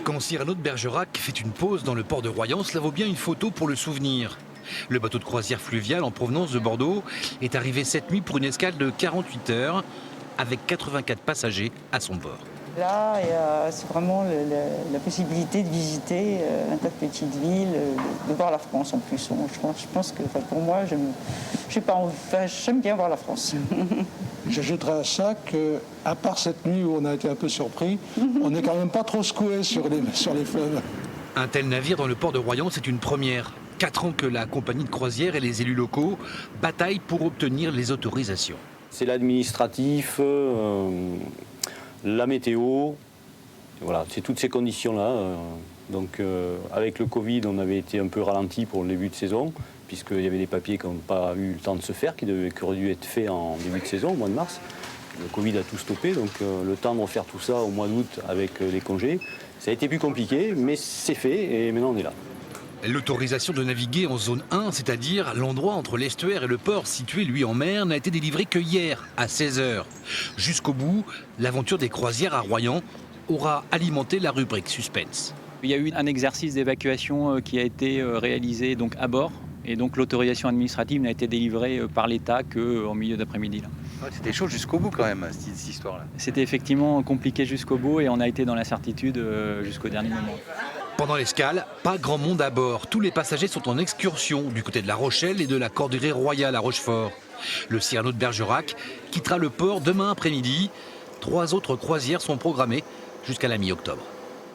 Quand Cyrano de Bergerac fait une pause dans le port de Royan, cela vaut bien une photo pour le souvenir. Le bateau de croisière fluvial en provenance de Bordeaux est arrivé cette nuit pour une escale de 48 heures avec 84 passagers à son bord. Là, c'est vraiment la possibilité de visiter un tas de petites villes, de voir la France en plus. Je pense que pour moi, j'aime bien voir la France. J'ajouterais à ça qu'à part cette nuit où on a été un peu surpris, on n'est quand même pas trop secoué sur les fleuves. Un tel navire dans le port de Royan, c'est une première. 4 ans que la compagnie de croisière et les élus locaux bataillent pour obtenir les autorisations. C'est l'administratif, la météo, voilà, c'est toutes ces conditions-là. Donc avec le Covid, on avait été un peu ralenti pour le début de saison, puisqu'il y avait des papiers qui n'ont pas eu le temps de se faire, qui auraient dû être faits en début de saison, au mois de mars. Le Covid a tout stoppé, donc le temps de refaire tout ça au mois d'août avec les congés, ça a été plus compliqué, mais c'est fait et maintenant on est là. L'autorisation de naviguer en zone 1, c'est-à-dire l'endroit entre l'estuaire et le port situé lui en mer, n'a été délivrée que hier, à 16h. Jusqu'au bout, l'aventure des croisières à Royan aura alimenté la rubrique suspense. Il y a eu un exercice d'évacuation qui a été réalisé donc à bord. Et donc l'autorisation administrative n'a été délivrée par l'État qu'en milieu d'après-midi. Ouais, c'était chaud jusqu'au bout quand même, cette histoire-là. C'était effectivement compliqué jusqu'au bout et on a été dans l'incertitude jusqu'au dernier moment. Pendant l'escale, pas grand monde à bord. Tous les passagers sont en excursion du côté de La Rochelle et de la Cordillère Royale à Rochefort. Le Cyrano de Bergerac quittera le port demain après-midi. 3 autres croisières sont programmées jusqu'à la mi-octobre.